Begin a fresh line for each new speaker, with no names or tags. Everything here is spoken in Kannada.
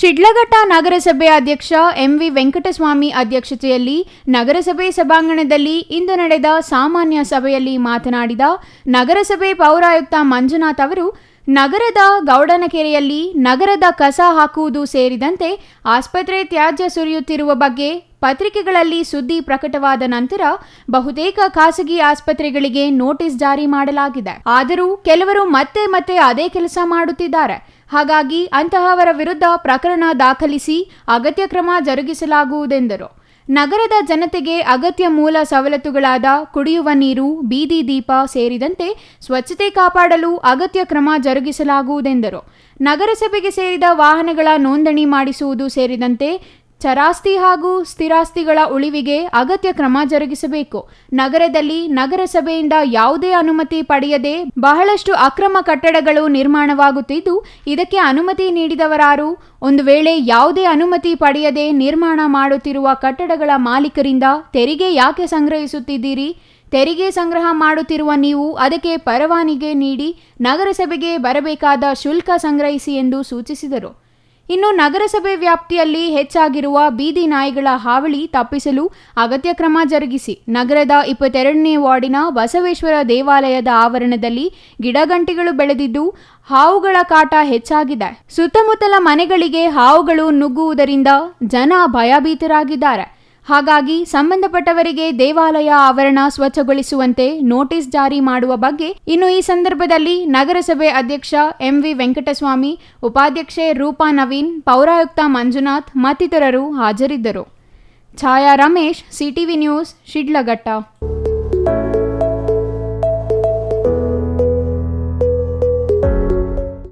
ಶಿಡ್ಲಘಟ್ಟ ನಗರಸಭೆ ಅಧ್ಯಕ್ಷ ಎಂವಿ ವೆಂಕಟಸ್ವಾಮಿ ಅಧ್ಯಕ್ಷತೆಯಲ್ಲಿ ನಗರಸಭೆ ಸಭಾಂಗಣದಲ್ಲಿ ಇಂದು ನಡೆದ ಸಾಮಾನ್ಯ ಸಭೆಯಲ್ಲಿ ಮಾತನಾಡಿದ ನಗರಸಭೆ ಪೌರಾಯುಕ್ತ ಮಂಜುನಾಥ್ ಅವರು, ನಗರದ ಗೌಡನಕೆರೆಯಲ್ಲಿ ನಗರದ ಕಸ ಹಾಕುವುದು ಸೇರಿದಂತೆ ಆಸ್ಪತ್ರೆ ತ್ಯಾಜ್ಯ ಸುರಿಯುತ್ತಿರುವ ಬಗ್ಗೆ ಪತ್ರಿಕೆಗಳಲ್ಲಿ ಸುದ್ದಿ ಪ್ರಕಟವಾದ ನಂತರ ಬಹುತೇಕ ಖಾಸಗಿ ಆಸ್ಪತ್ರೆಗಳಿಗೆ ನೋಟಿಸ್ ಜಾರಿ ಮಾಡಲಾಗಿದೆ. ಆದರೂ ಕೆಲವರು ಮತ್ತೆ ಅದೇ ಕೆಲಸ ಮಾಡುತ್ತಿದ್ದಾರೆ. ಹಾಗಾಗಿ ಅಂತಹವರ ವಿರುದ್ಧ ಪ್ರಕರಣ ದಾಖಲಿಸಿ ಅಗತ್ಯ ಕ್ರಮ ಜರುಗಿಸಲಾಗುವುದೆಂದರು. ನಗರದ ಜನತೆಗೆ ಅಗತ್ಯ ಮೂಲ ಸವಲತ್ತುಗಳಾದ ಕುಡಿಯುವ ನೀರು, ಬೀದಿ ದೀಪ ಸೇರಿದಂತೆ ಸ್ವಚ್ಛತೆ ಕಾಪಾಡಲು ಅಗತ್ಯ ಕ್ರಮ ಜರುಗಿಸಲಾಗುವುದೆಂದರು. ನಗರಸಭೆಗೆ ಸೇರಿದ ವಾಹನಗಳ ನೋಂದಣಿ ಮಾಡಿಸುವುದು ಸೇರಿದಂತೆ ಚರಾಸ್ತಿ ಹಾಗೂ ಸ್ಥಿರಾಸ್ತಿಗಳ ಉಳಿವಿಗೆ ಅಗತ್ಯ ಕ್ರಮ ಜರುಗಿಸಬೇಕು. ನಗರದಲ್ಲಿ ನಗರಸಭೆಯಿಂದ ಯಾವುದೇ ಅನುಮತಿ ಪಡೆಯದೆ ಬಹಳಷ್ಟು ಅಕ್ರಮ ಕಟ್ಟಡಗಳು ನಿರ್ಮಾಣವಾಗುತ್ತಿದ್ದು, ಇದಕ್ಕೆ ಅನುಮತಿ ನೀಡಿದವರಾರು? ಒಂದು ವೇಳೆ ಯಾವುದೇ ಅನುಮತಿ ಪಡೆಯದೆ ನಿರ್ಮಾಣ ಮಾಡುತ್ತಿರುವ ಕಟ್ಟಡಗಳ ಮಾಲೀಕರಿಂದ ತೆರಿಗೆ ಯಾಕೆ ಸಂಗ್ರಹಿಸುತ್ತಿದ್ದೀರಿ? ತೆರಿಗೆ ಸಂಗ್ರಹ ಮಾಡುತ್ತಿರುವ ನೀವು ಅದಕ್ಕೆ ಪರವಾನಗಿ ನೀಡಿ ನಗರಸಭೆಗೆ ಬರಬೇಕಾದ ಶುಲ್ಕ ಸಂಗ್ರಹಿಸಿ ಎಂದು ಸೂಚಿಸಿದರು. ಇನ್ನು ನಗರಸಭೆ ವ್ಯಾಪ್ತಿಯಲ್ಲಿ ಹೆಚ್ಚಾಗಿರುವ ಬೀದಿ ನಾಯಿಗಳ ಹಾವಳಿ ತಪ್ಪಿಸಲು ಅಗತ್ಯ ಕ್ರಮ ಜರುಗಿಸಿ ನಗರದ 22ನೇ ವಾರ್ಡಿನ ಬಸವೇಶ್ವರ ದೇವಾಲಯದ ಆವರಣದಲ್ಲಿ ಗಿಡಗಂಟಿಗಳು ಬೆಳೆದಿದ್ದು ಹಾವುಗಳ ಕಾಟ ಹೆಚ್ಚಾಗಿದೆ. ಸುತ್ತಮುತ್ತಲ ಮನೆಗಳಿಗೆ ಹಾವುಗಳು ನುಗ್ಗುವುದರಿಂದ ಜನ ಭಯಭೀತರಾಗಿದ್ದಾರೆ. ಹಾಗಾಗಿ ಸಂಬಂಧಪಟ್ಟವರಿಗೆ ದೇವಾಲಯ ಆವರಣ ಸ್ವಚ್ಛಗೊಳಿಸುವಂತೆ ನೋಟಿಸ್ ಜಾರಿ ಮಾಡುವ ಬಗ್ಗೆ ಇನ್ನು ಈ ಸಂದರ್ಭದಲ್ಲಿ ನಗರಸಭೆ ಅಧ್ಯಕ್ಷ ಎಂವಿ ವೆಂಕಟಸ್ವಾಮಿ, ಉಪಾಧ್ಯಕ್ಷೆ ರೂಪಾ ನವೀನ್, ಪೌರಾಯುಕ್ತ ಮಂಜುನಾಥ್ ಮತ್ತಿತರರು ಹಾಜರಿದ್ದರು. ಛಾಯಾ ರಮೇಶ್, ಸಿಟಿವಿ ನ್ಯೂಸ್, ಶಿಡ್ಲಘಟ್ಟ.